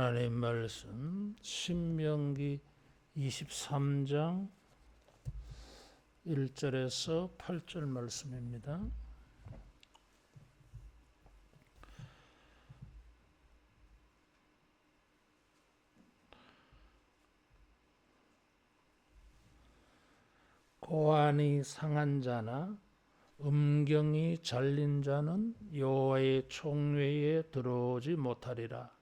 하나님 말씀 신명기 23장 1절에서 8절 말씀입니다. 고안이 상한 자나 음경이 잘린 자는 여호와의 총회에 들어오지 못하리라.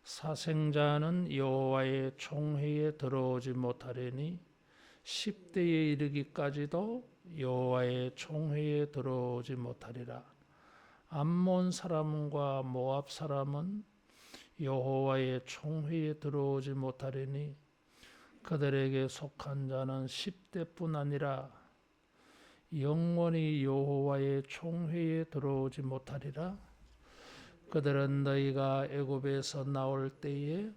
사생자는 여호와의 총회에 들어오지 못하리니 10대에 이르기까지도 여호와의 총회에 들어오지 못하리라. 암몬 사람과 모압 사람은 여호와의 총회에 들어오지 못하리니 그들에게 속한 자는 10대뿐 아니라 영원히 여호와의 총회에 들어오지 못하리라. 그들은 너희가 애굽에서 나올 때에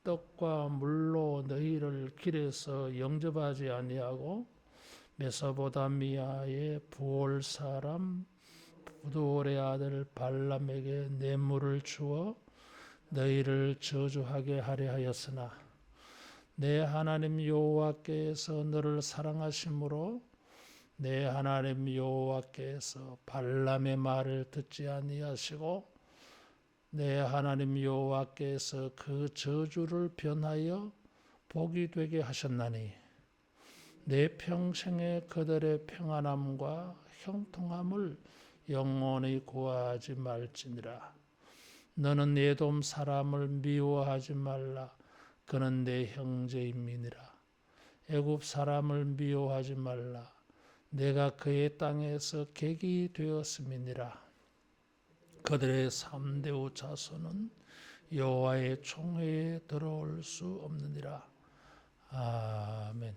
떡과 물로 너희를 길에서 영접하지 아니하고 메소포타미아의 부올 사람 부두올의 아들 발람에게 뇌물을 주어 너희를 저주하게 하려 하였으나 내 하나님 여호와께서 너를 사랑하심으로 내 하나님 여호와께서 발람의 말을 듣지 아니하시고 내 하나님 여호와께서 그 저주를 변하여 복이 되게 하셨나니 내 평생에 그들의 평안함과 형통함을 영원히 구하지 말지니라. 너는 에돔 사람을 미워하지 말라. 그는 내 형제임이니라. 애굽 사람을 미워하지 말라. 내가 그의 땅에서 객이 되었음이니라. 그들의 3대 자손은 여호와의 총회에 들어올 수 없느니라. 아멘.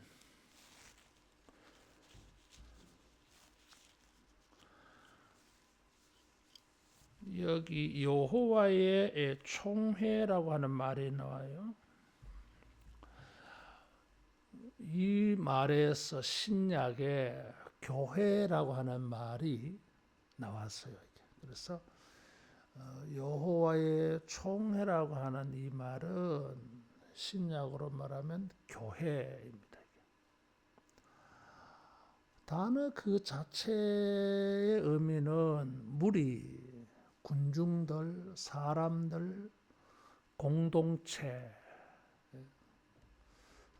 여기 여호와의 총회라고 하는 말이 나와요. 이 말에서 신약에 교회라고 하는 말이 나왔어요. 그래서 여호와의 총회라고 하는 이 말은 신약으로 말하면 교회입니다. 단어 그 자체의 의미는 무리, 군중들, 사람들, 공동체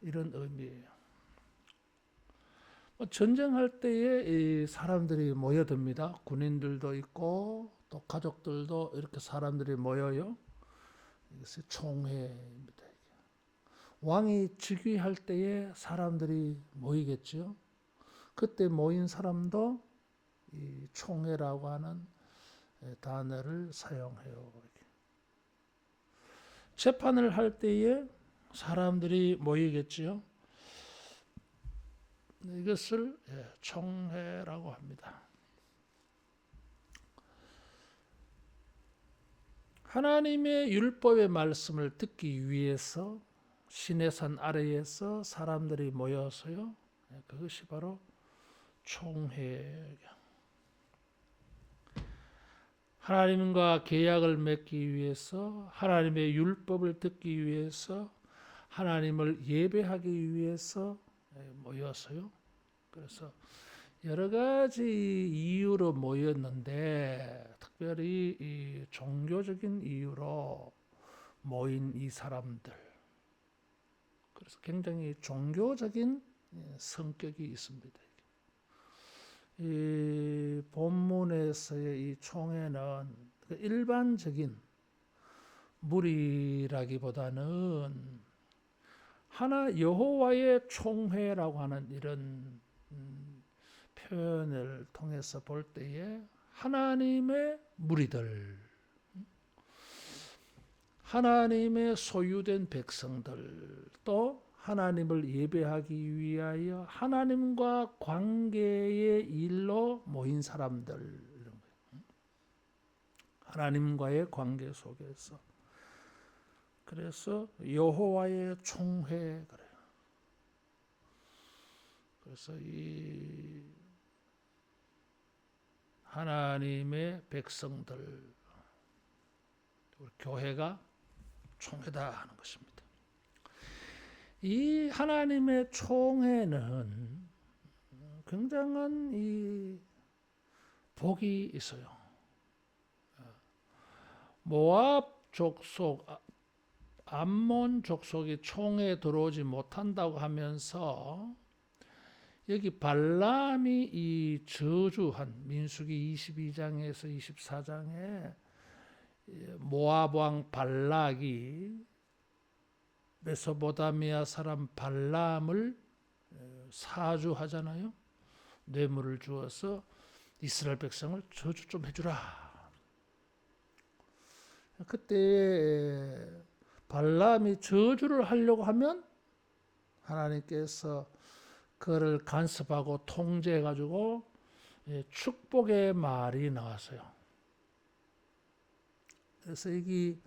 이런 의미예요. 전쟁할 때에 이 사람들이 모여듭니다. 군인들도 있고 또 가족들도 이렇게 사람들이 모여요. 이것이 총회입니다. 왕이 즉위할 때에 사람들이 모이겠죠. 그때 모인 사람도 이 총회라고 하는 단어를 사용해요. 재판을 할 때에 사람들이 모이겠지요. 이것을 총회라고 합니다. 하나님의 율법의 말씀을 듣기 위해서 시내산 아래에서 사람들이 모여서요. 그것이 바로 총회. 하나님과 계약을 맺기 위해서 하나님의 율법을 듣기 위해서 하나님을 예배하기 위해서 모였어요. 그래서 여러 가지 이유로 모였는데 특별히 이 종교적인 이유로 모인 이 사람들. 그래서 굉장히 종교적인 성격이 있습니다. 이 본문에서의 이 총회는 일반적인 무리라기보다는 하나 여호와의 총회라고 하는 이런 표현을 통해서 볼 때에 하나님의 무리들, 하나님의 소유된 백성들, 또 하나님을 예배하기 위하여 하나님과 관계의 일로 모인 사람들, 이런 거예요. 하나님과의 관계 속에서. 그래서 여호와의 총회 그래요. 그래서 이 하나님의 백성들, 교회가 총회다 하는 것입니다. 이 하나님의 총회는 굉장한 이 복이 있어요. 모압 족속, 암몬 족속이 총회에 들어오지 못한다고 하면서 여기 발람이 이 저주한 민수기 22장에서 24장에 모압 왕 발락이 메소포타미아 사람 발람을 사주하잖아요. 뇌물을 주어서 이스라엘 백성을 저주 좀 해주라. 그때 발람이 저주를 하려고 하면 하나님께서 그를 간섭하고 통제해가지고 축복의 말이 나왔어요. 그래서 여기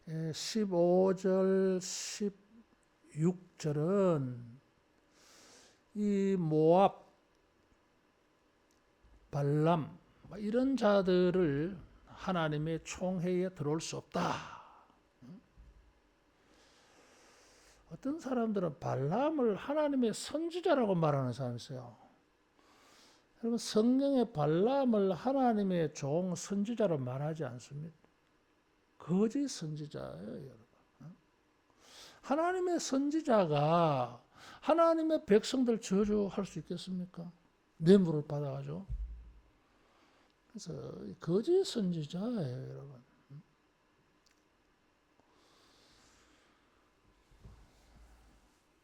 15절, 16절은 이 모압, 발람 이런 자들을 하나님의 총회에 들어올 수 없다. 어떤 사람들은 발람을 하나님의 선지자라고 말하는 사람이 있어요. 여러분, 성경에 발람을 하나님의 종 선지자로 말하지 않습니다. 거짓 선지자예요, 여러분. 하나님의 선지자가 하나님의 백성들 저주할 수 있겠습니까? 뇌물을 받아가지고. 그래서 거짓 선지자예요, 여러분.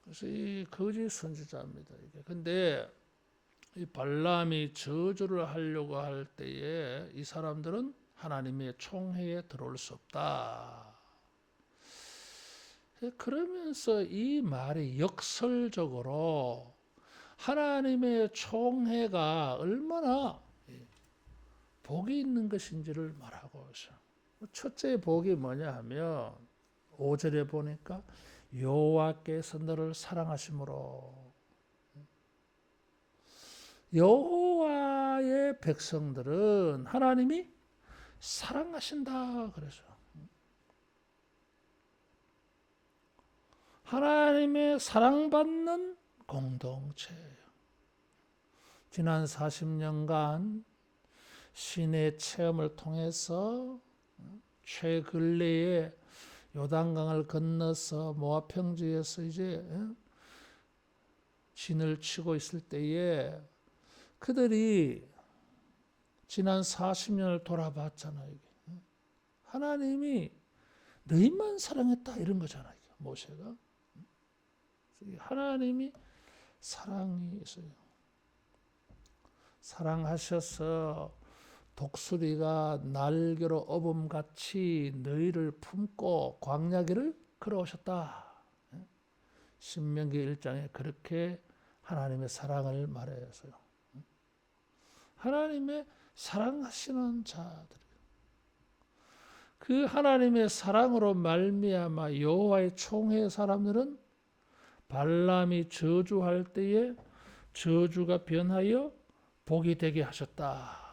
그래서 이 거짓 선지자입니다. 이게. 근데 이 발람이 저주를 하려고 할 때에 이 사람들은 하나님의 총회에 들어올 수 없다. 그러면서 이 말이 역설적으로 하나님의 총회가 얼마나 복이 있는 것인지를 말하고 있어요. 첫째 복이 뭐냐 하면 5절에 보니까 여호와께서 너를 사랑하심으로, 여호와의 백성들은 하나님이 사랑하신다 그래서 하나님의 사랑받는 공동체예요. 지난 40년간 신의 체험을 통해서 최근래에 요단강을 건너서 모압 평지에서 이제 진을 치고 있을 때에 그들이 지난 40년을 돌아봤잖아요. 하나님이 너희만 사랑했다 이런 거잖아요. 모세가. 하나님이 사랑이 있어요. 사랑하셔서 독수리가 날개로 어범같이 너희를 품고 광야길을 걸어오셨다. 신명기 1장에 그렇게 하나님의 사랑을 말했어요. 하나님의 사랑하시는 자들, 그 하나님의 사랑으로 말미암아 여호와의 총회의 사람들은 발람이 저주할 때에 저주가 변하여 복이 되게 하셨다.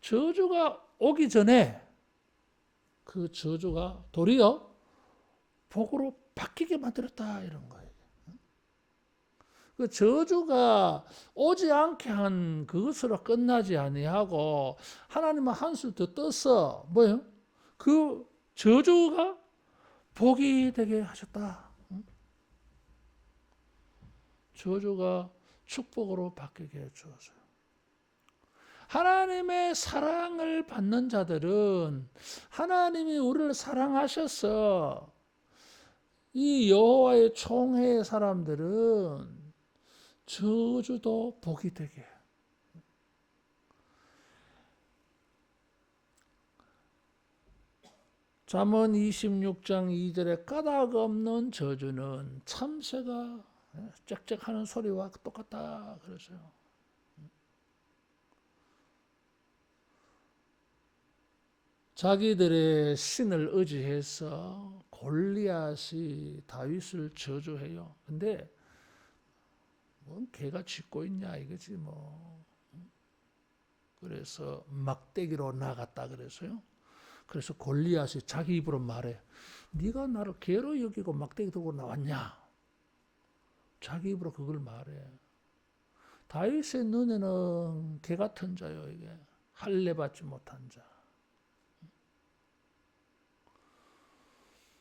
저주가 오기 전에 그 저주가 도리어 복으로 바뀌게 만들었다 이런 거예요. 그 저주가 오지 않게 한 그것으로 끝나지 아니하고 하나님은 한술 더 떠서 뭐예요? 그 저주가 복이 되게 하셨다. 저주가 축복으로 바뀌게 해주었어요. 하나님의 사랑을 받는 자들은 하나님이 우리를 사랑하셔서 이 여호와의 총회의 사람들은 저주도 복이 되게. 잠언 26장 2절에 까닭 없는 저주는 참새가 짹짹하는 소리와 똑같다 그랬어요. 자기들의 신을 의지해서 골리앗이 다윗을 저주해요. 근데 뭔 개가 짖고 있냐 이거지 뭐. 그래서 막대기로 나갔다 그래서요. 그래서 골리앗이 자기 입으로 말해. 네가 나를 개로 여기고 막대기 들고 나왔냐? 자기 입으로 그걸 말해. 다윗의 눈에는 개 같은 자요, 이게. 할례 받지 못한 자.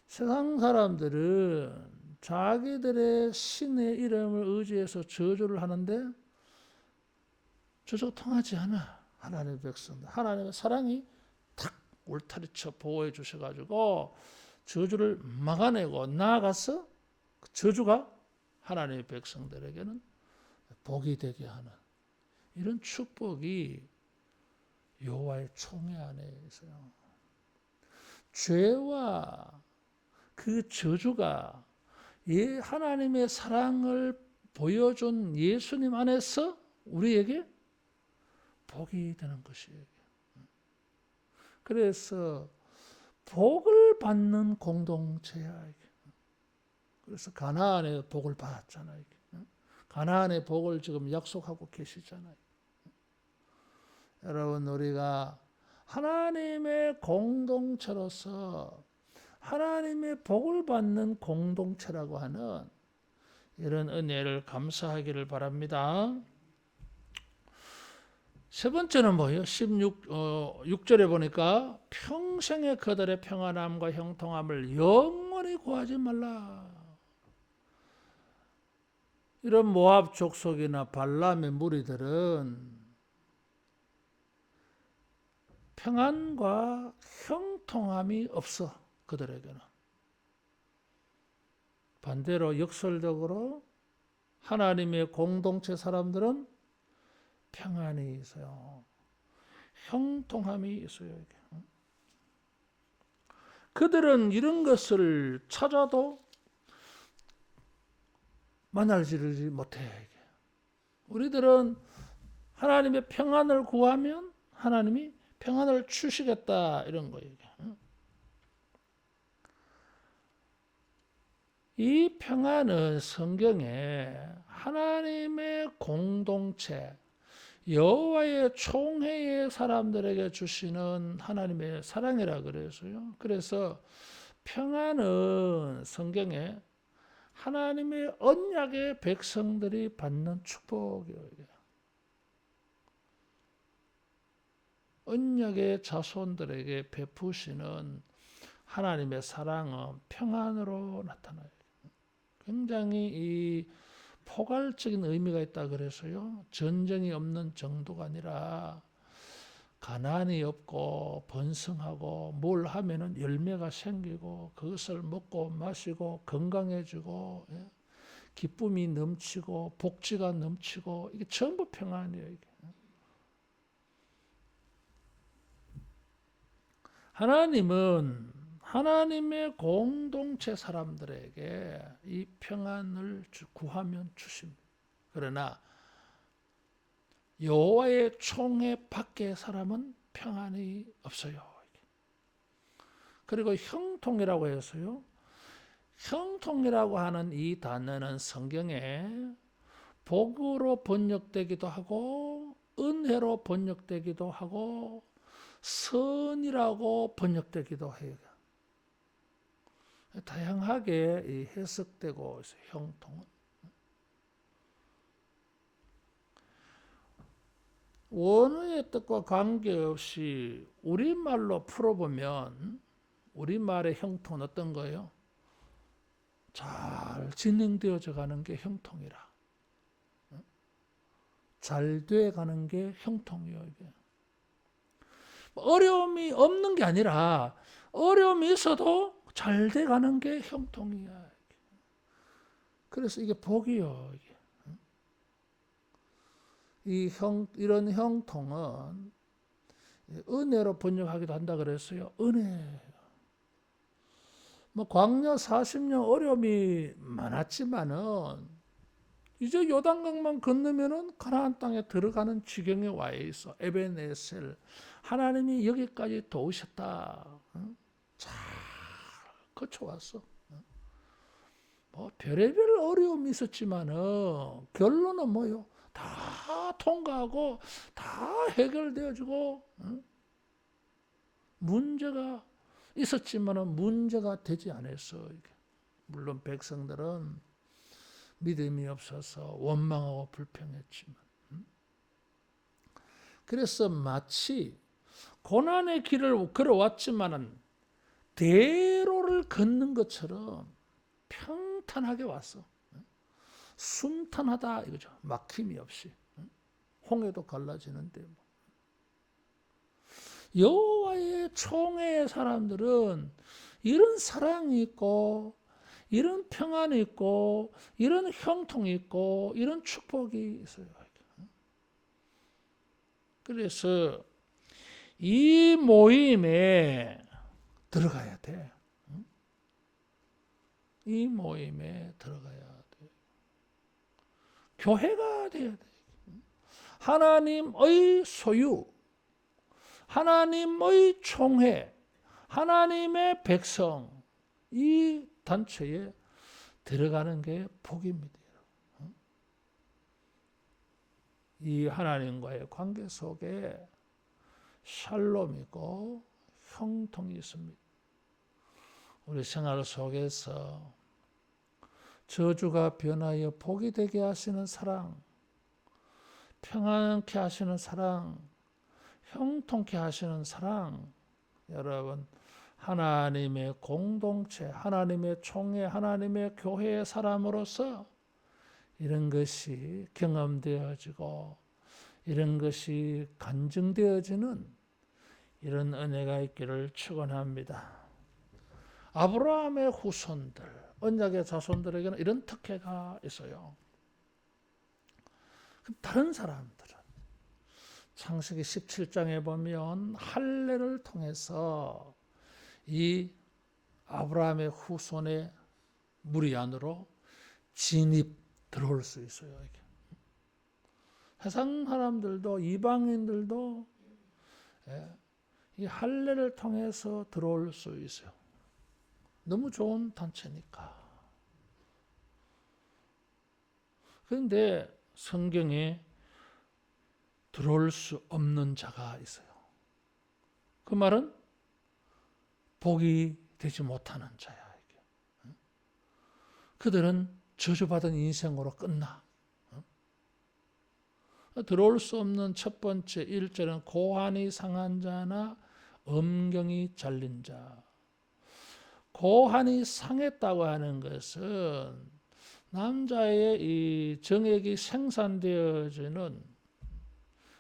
세상 사람들은 자기들의 신의 이름을 의지해서 저주를 하는데 저주가 통하지 않아. 하나님의 백성들. 하나님의 사랑이 탁 울타리쳐 보호해 주셔가지고 저주를 막아내고 나아가서 저주가 하나님의 백성들에게는 복이 되게 하는 이런 축복이 여호와의 총회 안에 있어요. 죄와 그 저주가 하나님의 사랑을 보여준 예수님 안에서 우리에게 복이 되는 것이에요. 그래서 복을 받는 공동체야. 그래서 가나안의 복을 받았잖아요. 가나안의 복을 지금 약속하고 계시잖아요. 여러분, 우리가 하나님의 공동체로서 하나님의 복을 받는 공동체라고 하는 이런 은혜를 감사하기를 바랍니다. 세 번째는 뭐예요? 6절에 보니까 평생의 그들의 평안함과 형통함을 영원히 구하지 말라. 이런 모압 족속이나 발람의 무리들은 평안과 형통함이 없어. 그들에게는. 반대로 역설적으로 하나님의 공동체 사람들은 평안이 있어요. 형통함이 있어요. 그들은 이런 것을 찾아도 만나지를 못해. 우리들은 하나님의 평안을 구하면 하나님이 평안을 주시겠다 이런 거예요. 이 평안은 성경에 하나님의 공동체, 여호와의 총회의 사람들에게 주시는 하나님의 사랑이라 그래서요. 그래서 평안은 성경에 하나님의 언약의 백성들이 받는 축복이에요. 언약의 자손들에게 베푸시는 하나님의 사랑은 평안으로 나타나요. 굉장히 이 포괄적인 의미가 있다 그래서요. 전쟁이 없는 정도가 아니라 가난이 없고 번성하고 뭘 하면은 열매가 생기고 그것을 먹고 마시고 건강해지고 기쁨이 넘치고 복지가 넘치고 이게 전부 평안이에요. 이게. 하나님은 하나님의 공동체 사람들에게 이 평안을 구하면 주십니다. 그러나 여호와의 총회 밖의 사람은 평안이 없어요. 그리고 형통이라고 해서요. 형통이라고 하는 이 단어는 성경에 복으로 번역되기도 하고 은혜로 번역되기도 하고 선이라고 번역되기도 해요. 다양하게 해석되고 있어요. 형통은. 원어의 뜻과 관계없이 우리말로 풀어보면 우리말의 형통은 어떤 거예요? 잘 진행되어져 가는 게 형통이라. 잘 돼가는 게 형통이에요. 이게. 어려움이 없는 게 아니라 어려움이 있어도 잘 돼가는 게 형통이야. 그래서 이게 복이요. 이런 형통은 은혜로 번역하기도 한다 그랬어요. 은혜. 광야 40년 어려움이 많았지만은 이제 요단강만 건너면은 가나안 땅에 들어가는 지경에 와 있어. 에베네셀. 하나님이 여기까지 도우셨다. 잘 거쳐왔어. 별의별 어려움이 있었지만은 결론은 뭐요? 다 통과하고 다 해결되어지고 문제가 있었지만 문제가 되지 않았어. 물론 백성들은 믿음이 없어서 원망하고 불평했지만, 그래서 마치 고난의 길을 걸어왔지만은 대로를 걷는 것처럼 평탄하게 왔어. 순탄하다 이거죠. 막힘이 없이. 홍해도 갈라지는데 뭐. 여호와의 총회의 사람들은 이런 사랑이 있고, 이런 평안이 있고, 이런 형통이 있고, 이런 축복이 있어요. 그래서 이 모임에 들어가야 돼. 이 모임에 들어가야 돼. 교회가 돼야 돼. 하나님의 소유, 하나님의 총회, 하나님의 백성, 이 단체에 들어가는 게 복입니다. 이 하나님과의 관계 속에 샬롬이고 형통이 있습니다. 우리 생활 속에서 저주가 변하여 복이 되게 하시는 사랑, 평안케 하시는 사랑, 형통케 하시는 사랑, 여러분 하나님의 공동체, 하나님의 총회, 하나님의 교회의 사람으로서 이런 것이 경험되어지고 이런 것이 간증되어지는 이런 은혜가 있기를 축원합니다. 아브라함의 후손들, 언약의 자손들에게는 이런 특혜가 있어요. 다른 사람들은 창세기 17장에 보면 할례를 통해서 이 아브라함의 후손의 무리 안으로 진입 들어올 수 있어요. 세상 사람들도 이방인들도 이 할례를 통해서 들어올 수 있어요. 너무 좋은 단체니까. 그런데 성경에 들어올 수 없는 자가 있어요. 그 말은 복이 되지 못하는 자야. 그들은 저주받은 인생으로 끝나. 들어올 수 없는 첫 번째 1절은 고환이 상한 자나 엄경이 잘린 자. 고환이 상했다고 하는 것은 남자의 이 정액이 생산되어지는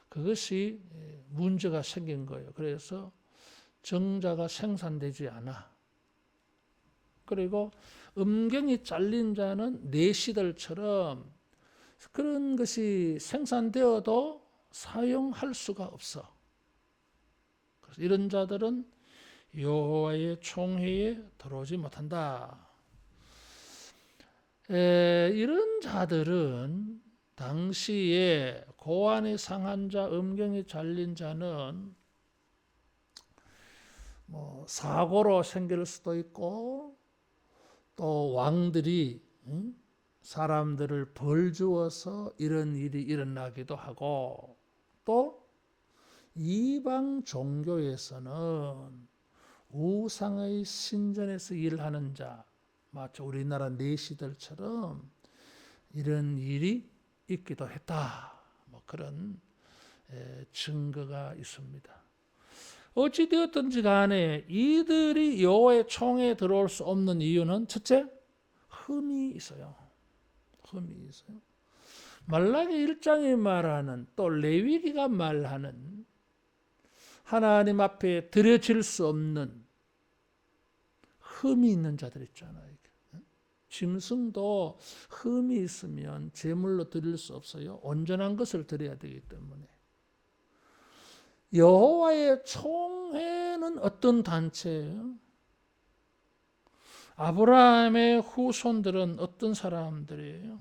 그것이 문제가 생긴 거예요. 그래서 정자가 생산되지 않아. 그리고 음경이 잘린 자는 내시들처럼 그런 것이 생산되어도 사용할 수가 없어. 그래서 이런 자들은 여호와의 총회에 들어오지 못한다. 이런 자들은 당시에 고환이 상한 자, 음경이 잘린 자는 뭐 사고로 생길 수도 있고 또 왕들이 사람들을 벌 주어서 이런 일이 일어나기도 하고 또 이방 종교에서는 우상의 신전에서 일하는 자, 마치 우리나라 내시들처럼 이런 일이 있기도 했다. 뭐 그런 증거가 있습니다. 어찌되었든지 간에 이들이 여호와의 총회에 들어올 수 없는 이유는 첫째, 흠이 있어요. 흠이 있어요. 말라기 1장이 말하는 또 레위기가 말하는 하나님 앞에 드려질 수 없는 흠이 있는 자들 있잖아요. 짐승도 흠이 있으면 제물로 드릴 수 없어요. 온전한 것을 드려야 되기 때문에. 여호와의 총회는 어떤 단체예요? 아브라함의 후손들은 어떤 사람들이에요?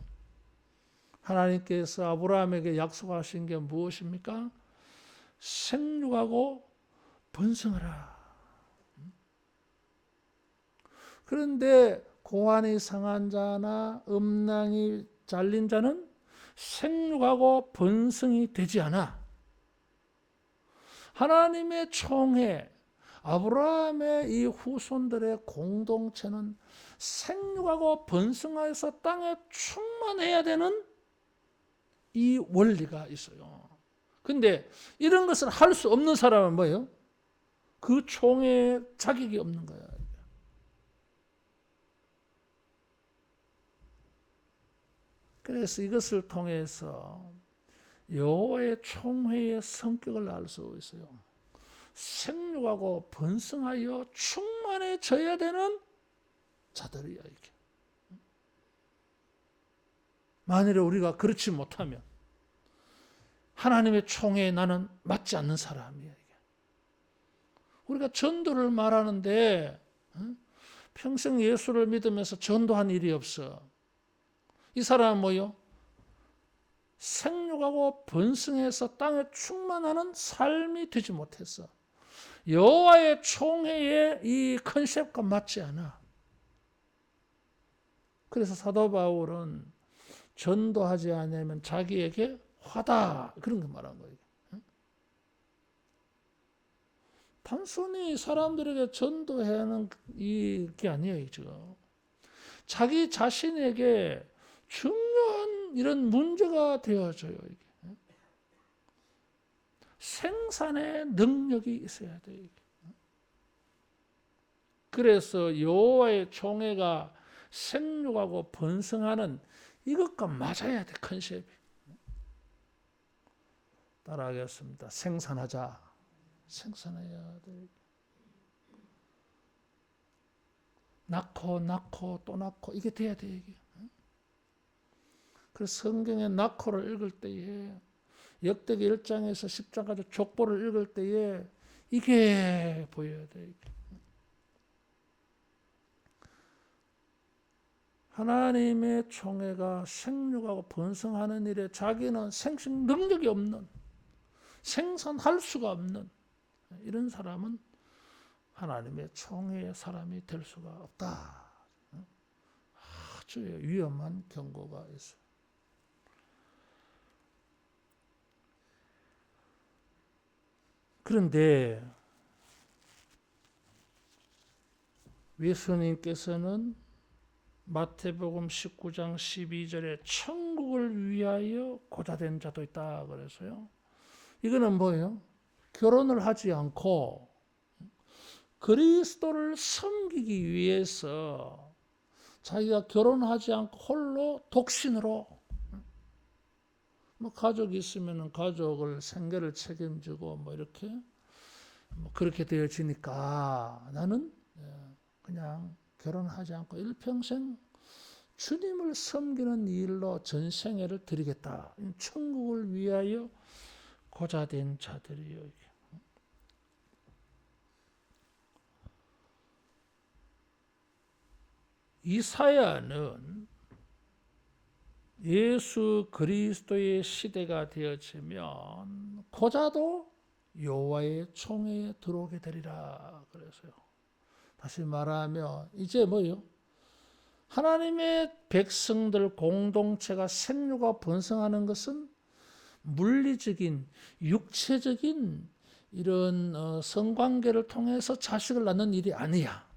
하나님께서 아브라함에게 약속하신 게 무엇입니까? 생육하고 번성하라. 그런데 고환이 상한 자나 음낭이 잘린 자는 생육하고 번성이 되지 않아. 하나님의 총회, 아브라함의 이 후손들의 공동체는 생육하고 번성하여서 땅에 충만해야 되는 이 원리가 있어요. 근데 이런 것을 할 수 없는 사람은 뭐예요? 그 총회에 자격이 없는 거야. 그래서 이것을 통해서 여호와의 총회의 성격을 알 수 있어요. 생육하고 번성하여 충만해져야 되는 자들이야 이게. 만일에 우리가 그렇지 못하면 하나님의 총회에 나는 맞지 않는 사람이야 이게. 우리가 전도를 말하는데 평생 예수를 믿으면서 전도한 일이 없어. 이 사람은 뭐요? 생육하고 번성해서 땅에 충만하는 삶이 되지 못했어. 여호와의 총회의 이 컨셉과 맞지 않아. 그래서 사도 바울은 전도하지 않으면 자기에게 화다 그런 거 말한 거예요. 단순히 사람들에게 전도해야 하는 이게 아니에요. 지금 자기 자신에게 중요한 이런 문제가 되어져요. 이게. 생산의 능력이 있어야 돼요. 그래서 여호와의 총회가 생육하고 번성하는 이것과 맞아야 돼. 컨셉이. 따라하겠습니다. 생산하자. 생산해야 돼. 낳고 또 낳고 이게 돼야 돼. 이게. 그래서 성경의 낳고를 읽을 때에 역대기 1장에서 10장까지 족보를 읽을 때에 이게 보여야 돼. 이게. 하나님의 총회가 생육하고 번성하는 일에 자기는 생식 능력이 없는, 생산할 수가 없는 이런 사람은 하나님의 총회의 사람이 될 수가 없다. 아주 위험한 경고가 있어요. 그런데 예수님께서는 마태복음 19장 12절에 천국을 위하여 고자된 자도 있다 그래서요. 이거는 뭐예요? 결혼을 하지 않고 그리스도를 섬기기 위해서 자기가 결혼하지 않고 홀로 독신으로 뭐 가족이 있으면 가족을 생계를 책임지고 뭐 이렇게 뭐 그렇게 되어지니까 나는 그냥 결혼하지 않고 일평생 주님을 섬기는 일로 전생애를 드리겠다. 천국을 위하여 고자된 자들이요. 이사야는 예수 그리스도의 시대가 되어지면 고자도 여호와의 총회에 들어오게 되리라 그래서요. 다시 말하면 이제 뭐요? 하나님의 백성들 공동체가 생육하고 번성하는 것은 물리적인 육체적인 이런 성관계를 통해서 자식을 낳는 일이 아니야.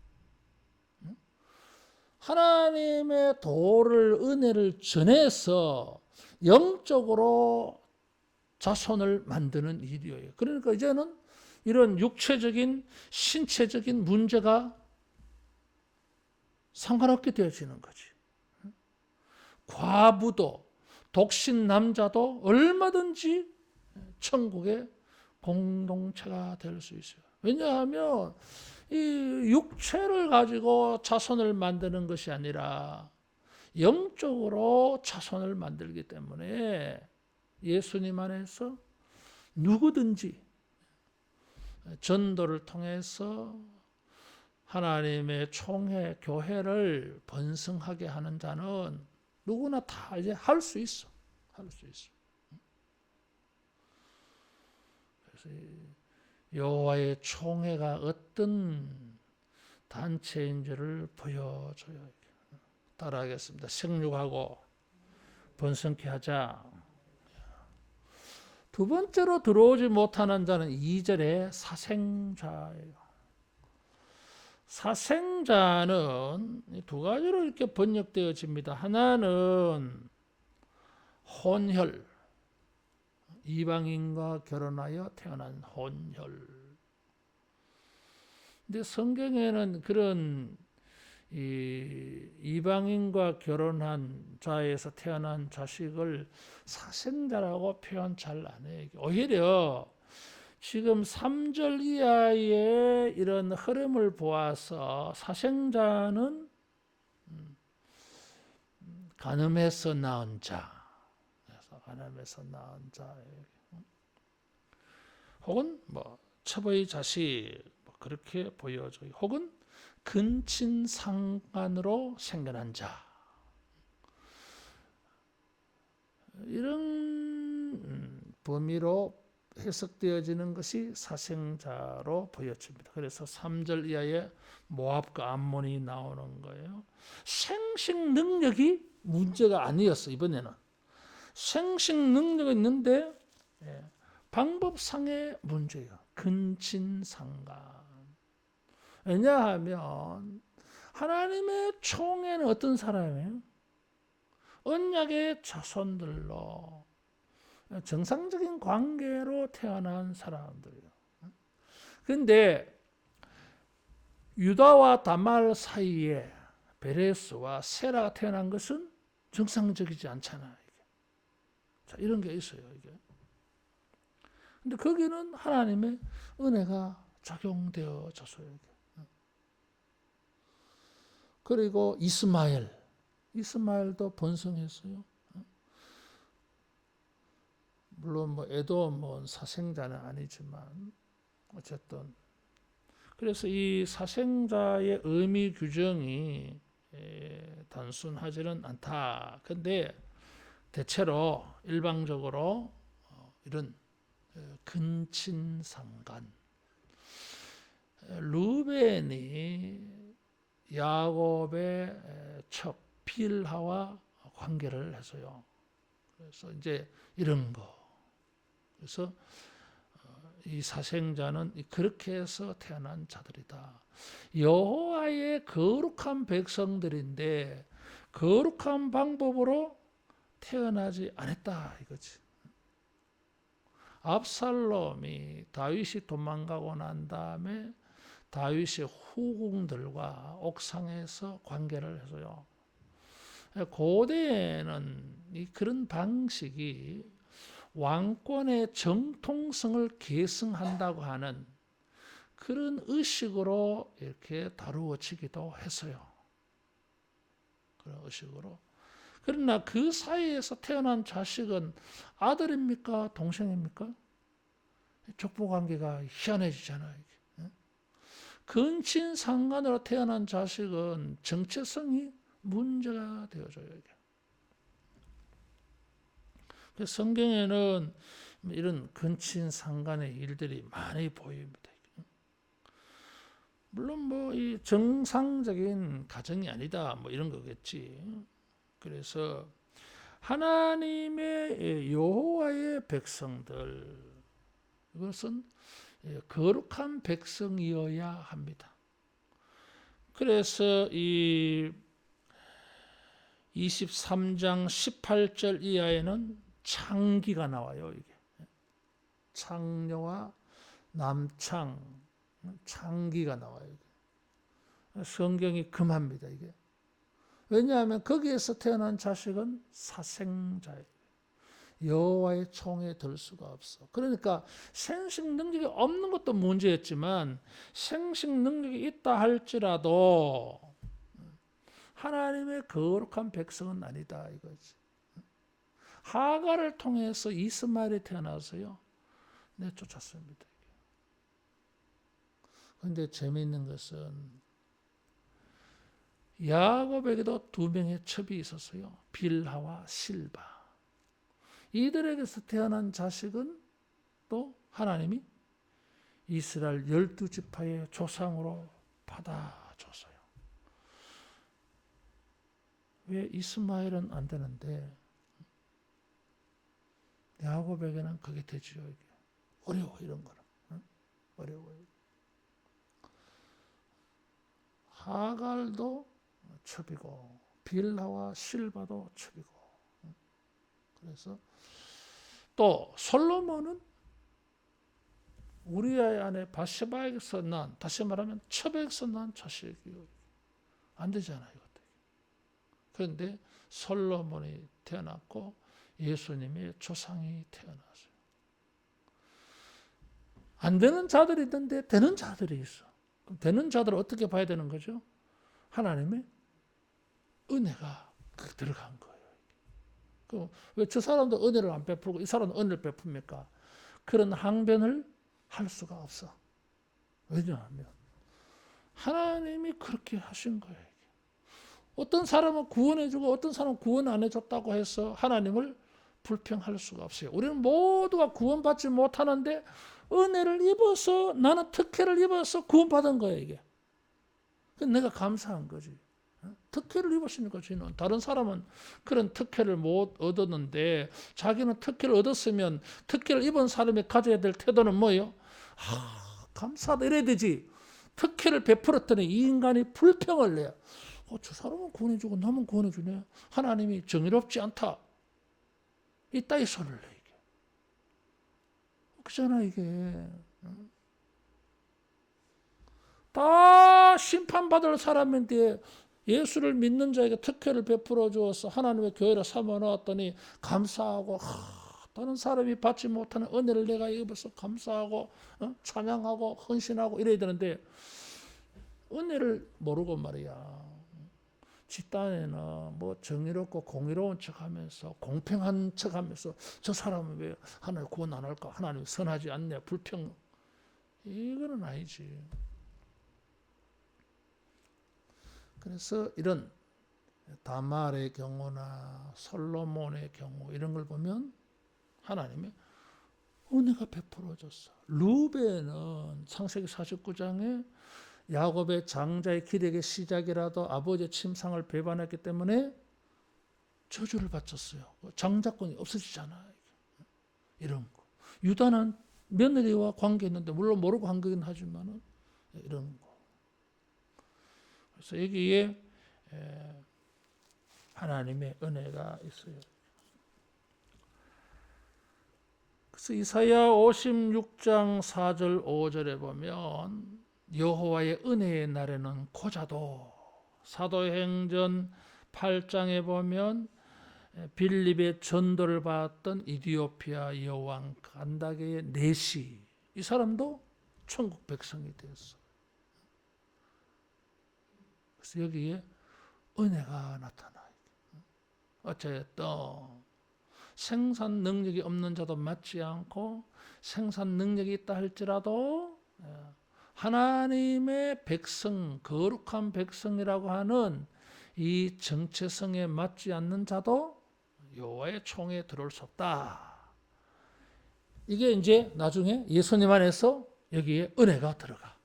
하나님의 도를 은혜를 전해서 영적으로 자손을 만드는 일이에요. 그러니까 이제는 이런 육체적인 신체적인 문제가 상관없게 되어지는 거지. 과부도 독신 남자도 얼마든지 천국의 공동체가 될 수 있어요. 왜냐하면 이 육체를 가지고 자손을 만드는 것이 아니라 영적으로 자손을 만들기 때문에 예수님 안에서 누구든지 전도를 통해서 하나님의 총회, 교회를 번성하게 하는 자는 누구나 다 이제 할 수 있어. 할 수 있어. 그래서 여호와의 총회가 어떤 단체인지를 보여줘요. 따라하겠습니다. 생육하고 번성케 하자. 두 번째로 들어오지 못하는 자는 2절의 사생자예요. 사생자는 두 가지로 이렇게 번역되어집니다. 하나는 혼혈, 이방인과 결혼하여 태어난 혼혈. 근데 성경에는 그런 이방인과 결혼한 자에서 태어난 자식을 사생자라고 표현 잘 안 해요. 오히려 지금 3절 이하의 이런 흐름을 보아서 사생자는 간음해서 낳은 자, 그래서 간음해서 낳은 자, 혹은 뭐 첩의 자식 그렇게 보여져요. 혹은 근친상간으로 생겨난 자, 이런 범위로 해석되어지는 것이 사생자로 보여집니다. 그래서 3절 이하에 모압과 암몬이 나오는 거예요. 생식 능력이 문제가 아니었어. 이번에는 생식 능력이 있는데 방법상의 문제예요. 근친상간. 왜냐하면 하나님의 총회는 어떤 사람이에요? 언약의 자손들로 정상적인 관계로 태어난 사람들이에요. 그런데 유다와 다말 사이에 베레스와 세라가 태어난 것은 정상적이지 않잖아요. 자, 이런 게 있어요. 이게. 근데 거기는 하나님의 은혜가 작용되어졌어요. 그리고 이스마엘도 번성했어요. 물론 뭐 에돔은 사생자는 아니지만 어쨌든 그래서 이 사생자의 의미 규정이 단순하지는 않다. 근데 대체로 일방적으로 이런 근친상간, 루벤이 야곱의 첩 빌하와 관계를 해서요. 그래서 이제 이런 거. 그래서 이 사생자는 그렇게 해서 태어난 자들이다. 여호와의 거룩한 백성들인데 거룩한 방법으로 태어나지 않았다 이거지. 압살롬이 다윗이 도망가고 난 다음에 다윗의 후궁들과 옥상에서 관계를 해서요. 고대에는 그런 방식이 왕권의 정통성을 계승한다고 하는 그런 의식으로 이렇게 다루어지기도 했어요. 그런 의식으로. 그러나 그 사이에서 태어난 자식은 아들입니까? 동생입니까? 족보관계가 희한해지잖아요. 근친상간으로 태어난 자식은 정체성이 문제가 되어져요. 성경에는 이런 근친상간의 일들이 많이 보입니다. 물론 뭐 이 정상적인 가정이 아니다 뭐 이런 거겠지. 그래서 하나님의 여호와의 백성들 이것은 거룩한 백성이어야 합니다. 그래서 이 23장 18절 이하에는 창기가 나와요. 이게 창녀와 남창, 창기가 나와요. 이게. 성경이 금합니다. 이게 왜냐하면 거기에서 태어난 자식은 사생자예요. 여호와의 총에 들 수가 없어. 그러니까 생식 능력이 없는 것도 문제였지만 생식 능력이 있다 할지라도 하나님의 거룩한 백성은 아니다 이거지. 하가를 통해서 이스마엘이 태어나서요 내쫓았습니다. 그런데 재미있는 것은 야곱에게도 두 명의 첩이 있었어요. 빌하와 실바. 이들에게서 태어난 자식은 또 하나님이 이스라엘 12지파의 조상으로 받아줬어요. 왜 이스마엘은 안 되는데 야곱에게는 그게 되지요. 이게. 어려워 이런 거는. 어려워요. 하갈도 첩이고 빌하와 실바도 첩이고. 그래서 또 솔로몬은 우리아의 아내 바세바에게서 난, 다시 말하면 첩에게서 난 자식이요. 안 되잖아요. 그런데 솔로몬이 태어났고 예수님의 조상이 태어났어요. 안 되는 자들이 있는데 되는 자들이 있어. 그럼 되는 자들을 어떻게 봐야 되는 거죠? 하나님의 은혜가 들어간 거예요. 왜 저 사람도 은혜를 안 베풀고 이 사람도 은혜를 베풉니까? 그런 항변을 할 수가 없어. 왜냐하면 하나님이 그렇게 하신 거예요. 어떤 사람은 구원해주고 어떤 사람은 구원 안 해줬다고 해서 하나님을 불평할 수가 없어요. 우리는 모두가 구원받지 못하는데 은혜를 입어서, 나는 특혜를 입어서 구원받은 거예요, 이게. 내가 감사한 거지. 특혜를 입었으니까 주는. 다른 사람은 그런 특혜를 못 얻었는데 자기는 특혜를 얻었으면 특혜를 입은 사람이 가져야 될 태도는 뭐예요? 감사하다 이래야 되지. 특혜를 베풀었더니 이 인간이 불평을 내요. 저 사람은 구원해주고 나만 구원해주네. 하나님이 정의롭지 않다. 이따위 소리를 내, 이게. 그잖아, 이게. 다 심판받을 사람인데 예수를 믿는 자에게 특혜를 베풀어 주어서 하나님의 교회를 삼아 놓았더니 감사하고, 다른 사람이 받지 못하는 은혜를 내가 입어서 감사하고, 찬양하고, 헌신하고 이래야 되는데, 은혜를 모르고 말이야. 집단에는 뭐 정의롭고 공의로운 척하면서 공평한 척하면서 저 사람은 왜 하나님 구원 안 할까? 하나님 선하지 않네. 불평. 이거는 아니지. 그래서 이런 다말의 경우나 솔로몬의 경우 이런 걸 보면 하나님의 은혜가 베풀어졌어. 루벤은 창세기 49장에 야곱의 장자의 기력의 시작이라도 아버지의 침상을 배반했기 때문에 저주를 받쳤어요. 장자권이 없어지잖아요. 이런 거. 유다는 며느리와 관계했는데 물론 모르고 한 거긴 하지만은 이런 거. 그래서 여기에 하나님의 은혜가 있어요. 그래서 이사야 56장 4절 5절에 보면 여호와의 은혜의 날에는 고자도, 사도행전 8장에 보면 빌립의 전도를 받았던 이디오피아 여왕 간다게의 내시, 이 사람도 천국 백성이 되었어. 그래서 여기에 은혜가 나타나요. 어쨌든 생산 능력이 없는 자도 맞지 않고 생산 능력이 있다 할지라도 하나님의 백성, 거룩한 백성이라고 하는 이 정체성에 맞지 않는 자도 여호와의 총에 들어올 수 없다. 이게 이제 나중에 예수님 안에서 여기에 은혜가 들어가.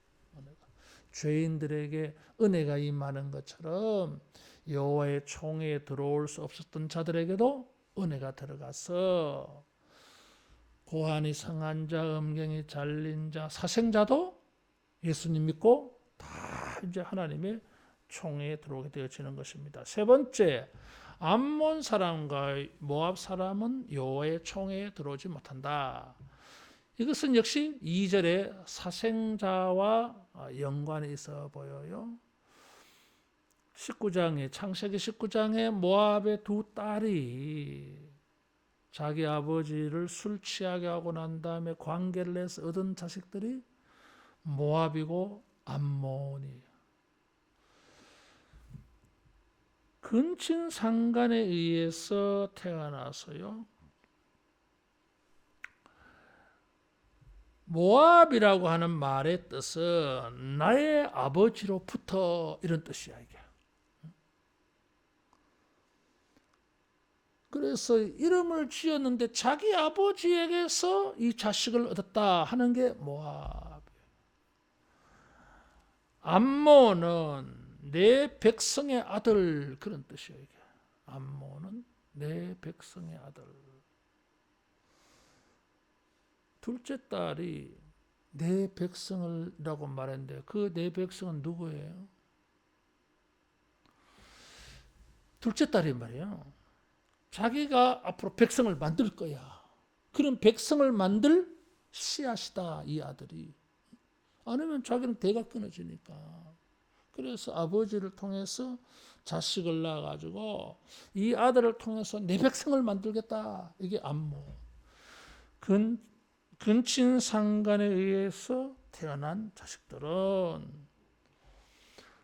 죄인들에게 은혜가 임하는 것처럼 여호와의 총에 들어올 수 없었던 자들에게도 은혜가 들어가서 고환이 상한 자, 음경이 잘린 자, 사생자도 예수님 믿고 다 이제 하나님의 총에 들어오게 되어지는 것입니다. 세 번째, 암몬 사람과 모압 사람은 여호와의 총에 들어오지 못한다. 이것은 역시 2절의 사생자와 연관이 있어 보여요. 19장에 창세기 19장에 모압의 두 딸이 자기 아버지를 술 취하게 하고 난 다음에 관계를 해서 얻은 자식들이 모압이고 암몬이에요. 근친 상간에 의해서 태어나서요. 모압이라고 하는 말의 뜻은 나의 아버지로부터 이런 뜻이야, 이게. 그래서 이름을 지었는데 자기 아버지에게서 이 자식을 얻었다 하는 게 모압. 암몬은 내 백성의 아들, 그런 뜻이에요, 이게. 암몬은 내 백성의 아들. 둘째 딸이 내 백성이라고 말했는데 그 내 백성은 누구예요? 둘째 딸이 말이에요. 자기가 앞으로 백성을 만들 거야. 그런 백성을 만들 씨앗이다, 이 아들이. 아니면 자기는 대가 끊어지니까. 그래서 아버지를 통해서 자식을 낳아가지고 이 아들을 통해서 내 백성을 만들겠다. 이게 암모. 근친상간에 의해서 태어난 자식들은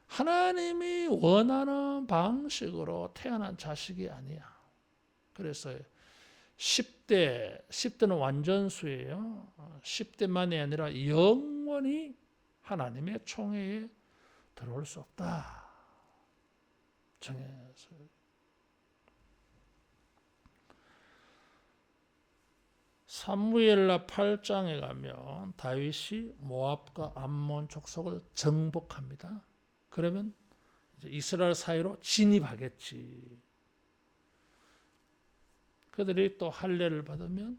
하나님이 원하는 방식으로 태어난 자식이 아니야. 그래서 10대는 완전수예요. 10대만이 아니라 영원히 하나님의 총회에 들어올 수 없다. 정해서. 사무엘라 8장에 가면 다윗이 모압과 암몬 족속을 정복합니다. 그러면 이제 이스라엘 사이로 진입하겠지. 그들이 또 할례를 받으면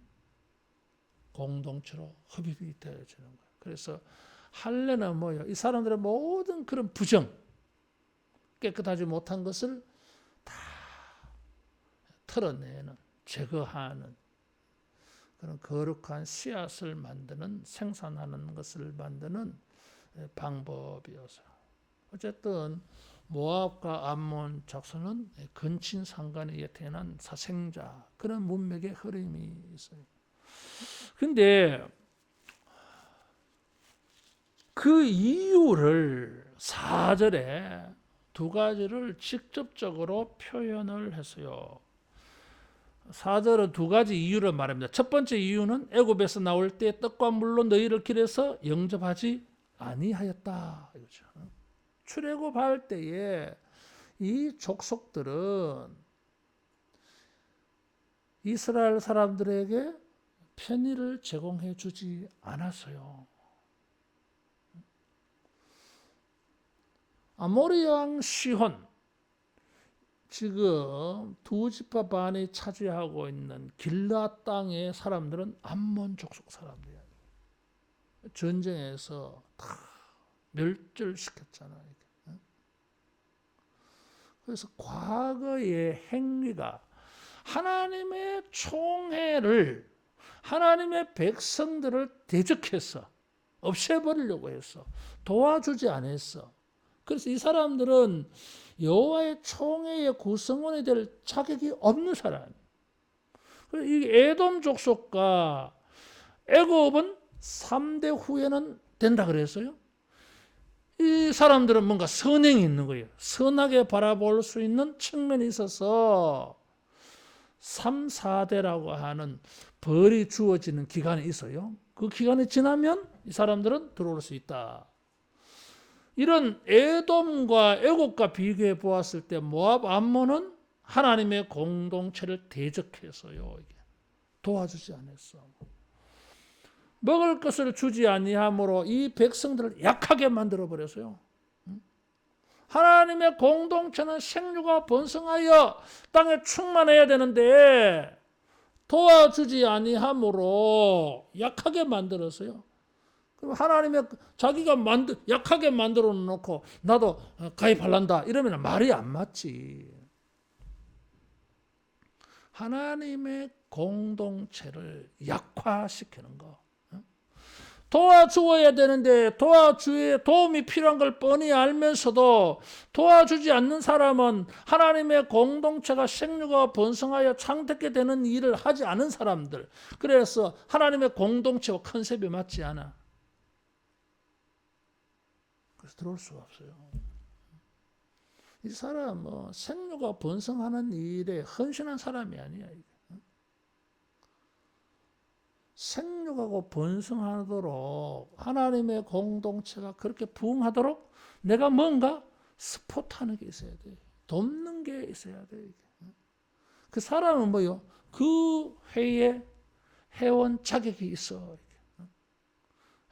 공동체로 흡입이 되어지는 거예요. 그래서 할례는 뭐예요? 이 사람들의 모든 그런 부정, 깨끗하지 못한 것을 다 털어내는, 제거하는 그런 거룩한 씨앗을 만드는, 생산하는 것을 만드는 방법이어서. 어쨌든 모압과 암몬 족속은 근친상간에 태어난 사생자, 그런 문맥의 흐름이 있어요. 근데 그 이유를 4절에 두 가지를 직접적으로 표현을 했어요. 4절은 두 가지 이유를 말합니다. 첫 번째 이유는 애굽에서 나올 때 떡과 물로 너희를 길에서 영접하지 아니하였다. 이거죠. 출애굽할 때에 이 족속들은 이스라엘 사람들에게 편의를 제공해 주지 않았어요. 아모리 왕 시혼, 지금 두 지파 반이 차지하고 있는 길라 땅의 사람들은 암몬 족속 사람들이에요. 전쟁에서 다 멸절시켰잖아요. 그래서 과거의 행위가 하나님의 총회를, 하나님의 백성들을 대적해서 없애버리려고 했어. 도와주지 않았어. 그래서 이 사람들은 여호와의 총회의 구성원이 될 자격이 없는 사람이에요. 이 에돔 족속과 애굽은 3대 후에는 된다 그랬어요. 이 사람들은 뭔가 선행이 있는 거예요. 선하게 바라볼 수 있는 측면이 있어서 3, 4대라고 하는 벌이 주어지는 기간이 있어요. 그 기간이 지나면 이 사람들은 들어올 수 있다. 이런 에돔과 애굽과 비교해 보았을 때 모압, 암몬은 하나님의 공동체를 대적해서요, 도와주지 않았어. 먹을 것을 주지 아니함으로 이 백성들을 약하게 만들어 버렸어요. 하나님의 공동체는 생육과 번성하여 땅에 충만해야 되는데 도와주지 아니함으로 약하게 만들었어요. 그럼 하나님의 자기가 약하게 만들어 놓고 나도 가입할란다 이러면 말이 안 맞지. 하나님의 공동체를 약화시키는 거. 도와주어야 되는데 도움이 필요한 걸 뻔히 알면서도 도와주지 않는 사람은 하나님의 공동체가 생육과 번성하여 창대게 되는 일을 하지 않은 사람들. 그래서 하나님의 공동체와 컨셉이 맞지 않아. 그래서 들어올 수가 없어요. 이 사람은 생육과 번성하는 일에 헌신한 사람이 아니야. 생육하고 번성하도록 하나님의 공동체가 그렇게 부흥하도록 내가 뭔가 스포트하는 게 있어야 돼. 돕는 게 있어야 돼. 그 사람은 뭐요? 그 회에 회원 자격이 있어.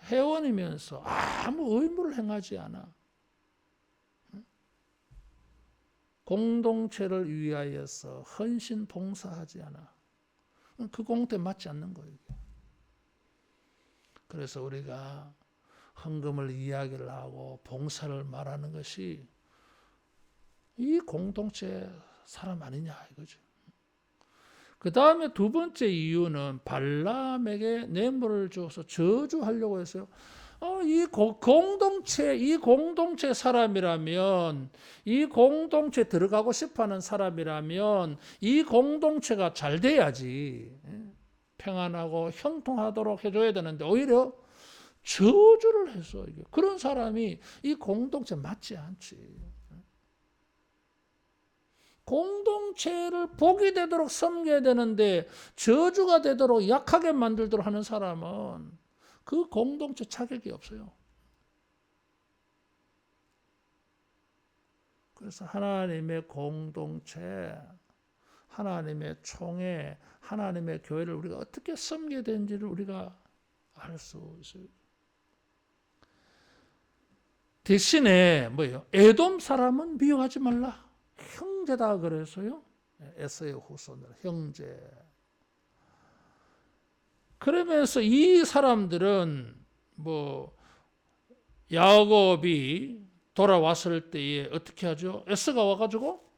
회원이면서 아무 의무를 행하지 않아. 공동체를 위하여서 헌신 봉사하지 않아. 그 공동체 맞지 않는 거예요. 그래서 우리가 헌금을 이야기를 하고 봉사를 말하는 것이 이 공동체 사람 아니냐 이거죠. 그 다음에 두 번째 이유는 발람에게 뇌물을 줘서 저주하려고 했어요. 이 공동체 사람이라면, 이 공동체 들어가고 싶어하는 사람이라면 이 공동체가 잘 돼야지 평안하고 형통하도록 해줘야 되는데 오히려 저주를 해서 그런 사람이 이 공동체 맞지 않지. 공동체를 복이 되도록 섬겨야 되는데 저주가 되도록 약하게 만들도록 하는 사람은 그 공동체 자격이 없어요. 그래서 하나님의 공동체, 하나님의 총회, 하나님의 교회를 우리가 어떻게 섬겨야 되는지를 우리가 알 수 있어요. 대신에 뭐예요? 에돔 사람은 미워하지 말라. 형제다 그래서요. 에서의 후손들 형제. 그러면서 이 사람들은 뭐 야곱이 돌아왔을 때에 어떻게 하죠? 에서가 와가지고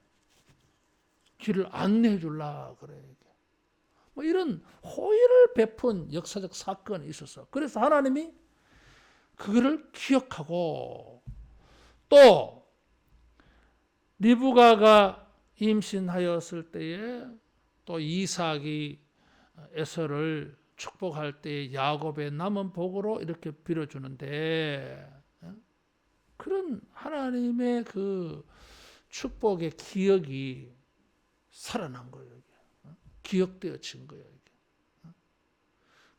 길을 안내해 줄라 그래. 뭐 이런 호의를 베푼 역사적 사건이 있었어. 그래서 하나님이 그거를 기억하고 또 리브가가 임신하였을 때에 또 이삭이 에서를 축복할 때 야곱의 남은 복으로 이렇게 빌어주는데 그런 하나님의 그 축복의 기억이 살아난 거예요. 기억되어진 거예요.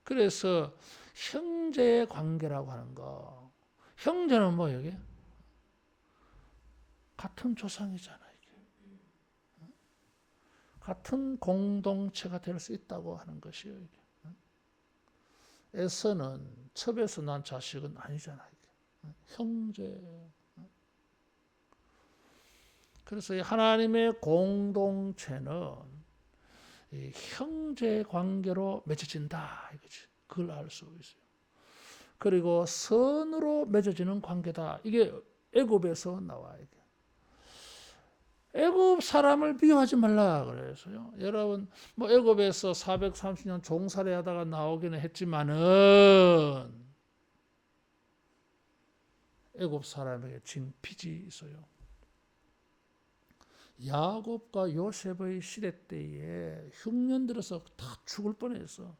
그래서 형제의 관계라고 하는 거. 형제는 뭐예요? 같은 조상이잖아요. 같은 공동체가 될 수 있다고 하는 것이요. 에서는 첩에서 난 자식은 아니잖아요. 형제. 그래서 하나님의 공동체는 이 형제 관계로 맺어진다 이거지. 그걸 알 수 있어요. 그리고 선으로 맺어지는 관계다. 이게 애굽에서 나와요. 애굽 사람을 미워하지 말라 그래서요. 여러분 뭐 애굽에서 430년 종살이하다가 나오기는 했지만은 애굽 사람에게 진 빚이 있어요. 야곱과 요셉의 시대 때에 흉년 들어서 다 죽을 뻔했어.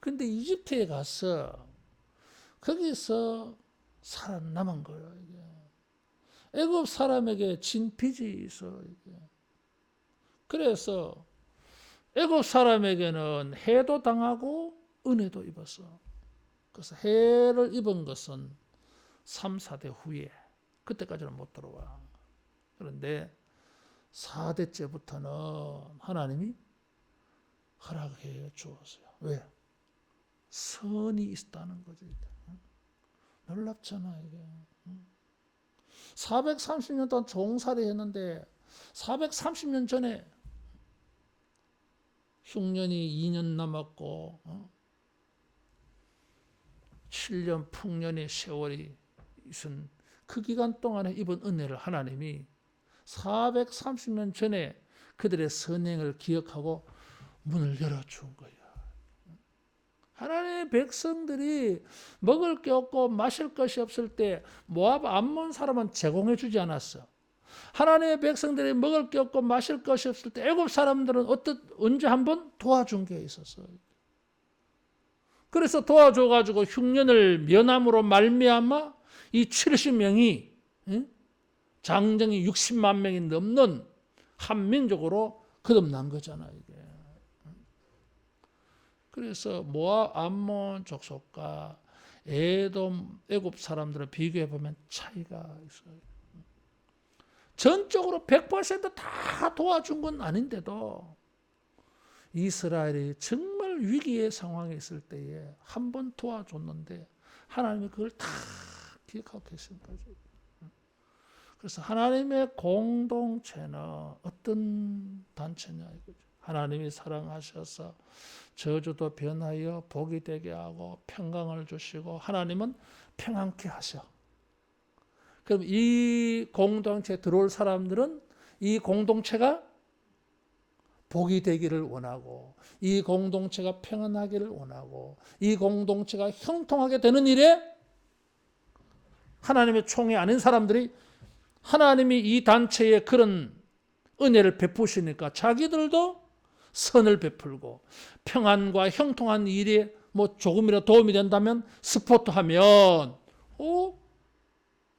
근데 이집트에 가서 거기서 살아남은 거예요. 이게. 애굽 사람에게 진 빚이 있어. 이게. 그래서 애굽 사람에게는 해도 당하고 은혜도 입었어. 그래서 해를 입은 것은 3, 4대 후에 그때까지는 못 들어와. 그런데 4대째부터는 하나님이 허락해 주었어요. 왜? 선이 있다는 거지. 놀랍잖아 이게. 430년 동안 종살이 했는데 430년 전에 흉년이 2년 남았고 7년 풍년의 세월이 있은 그 기간 동안에 입은 은혜를 하나님이 430년 전에 그들의 선행을 기억하고 문을 열어준 거예요. 하나님의 백성들이 먹을 게 없고 마실 것이 없을 때 모압 암몬 사람은 제공해 주지 않았어. 하나님의 백성들이 먹을 게 없고 마실 것이 없을 때 애굽 사람들은 언제 한번 도와준 게 있었어요. 그래서 도와줘가지고 흉년을 면함으로 말미암아 이 70명이 장정이 60만 명이 넘는 한민족으로 거듭난 거잖아요. 이게. 그래서 모압 암몬 족속과 에돔 애굽 사람들을 비교해 보면 차이가 있어요. 전적으로 100%다 도와준 건 아닌데도 이스라엘이 정말 위기의 상황에 있을 때에 한 번 도와줬는데 하나님이 그걸 다 기억하고 계신 거죠. 그래서 하나님의 공동체는 어떤 단체냐 이거죠. 하나님이 사랑하셔서 저주도 변하여 복이 되게 하고 평강을 주시고 하나님은 평안케 하셔. 그럼 이 공동체에 들어올 사람들은 이 공동체가 복이 되기를 원하고, 이 공동체가 평안하기를 원하고, 이 공동체가 형통하게 되는 일에 하나님의 총회 아닌 사람들이 하나님이 이 단체에 그런 은혜를 베푸시니까 자기들도 선을 베풀고 평안과 형통한 일에 뭐 조금이라도 도움이 된다면 스포트하면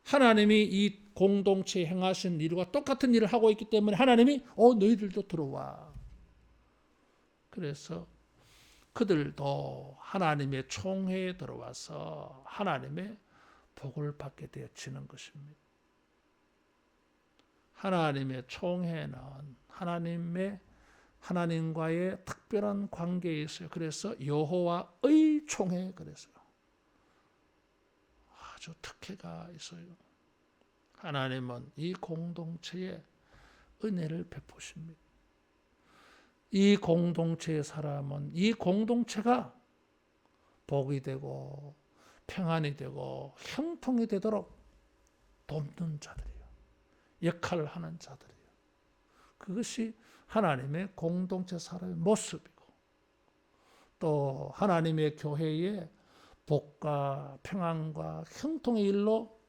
하나님이 이 공동체에 행하신 일과 똑같은 일을 하고 있기 때문에 하나님이 너희들도 들어와. 그래서 그들도 하나님의 총회에 들어와서 하나님의 복을 받게 되어지는 것입니다. 하나님의 총회는 하나님과의 특별한 관계에 있어요. 그래서 여호와의 총회, 그래서 아주 특혜가 있어요. 하나님은 이 공동체에 은혜를 베푸십니다. 이 공동체의 사람은 이 공동체가 복이 되고 평안이 되고 형통이 되도록 돕는 자들이에요. 역할을 하는 자들이에요. 그것이 하나님의 공동체 사람의 모습이고, 또 하나님의 교회에 복과 평안과 형통의 일로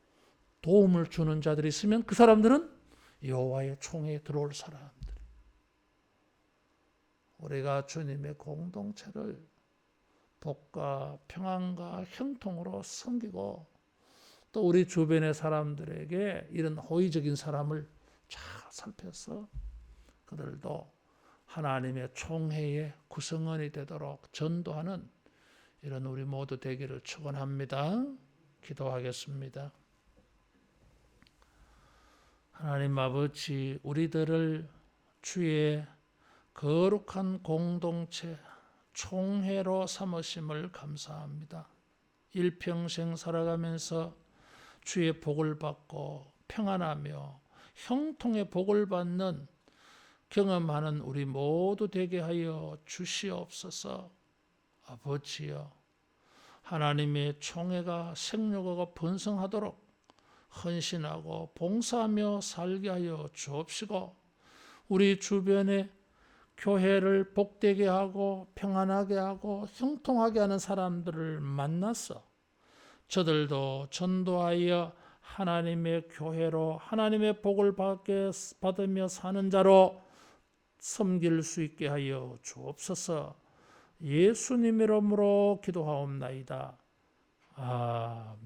도움을 주는 자들이 있으면 그 사람들은 여호와의 총회에 들어올 사람들. 우리가 주님의 공동체를 복과 평안과 형통으로 섬기고, 또 우리 주변의 사람들에게 이런 호의적인 사람을 잘 살펴서 그들도 하나님의 총회의 구성원이 되도록 전도하는 이런 우리 모두 되기를 축원합니다. 기도하겠습니다. 하나님 아버지, 우리들을 주의 거룩한 공동체 총회로 삼으심을 감사합니다. 일평생 살아가면서 주의 복을 받고 평안하며 형통의 복을 받는 경험하는 우리 모두 되게 하여 주시옵소서. 아버지여, 하나님의 총회가 생육하고 번성하도록 헌신하고 봉사하며 살게 하여 주옵시고, 우리 주변에 교회를 복되게 하고 평안하게 하고 형통하게 하는 사람들을 만나서 저들도 전도하여 하나님의 교회로 하나님의 복을 받으며 사는 자로 섬길 수 있게 하여 주옵소서. 예수님 이름으로 기도하옵나이다. 아멘.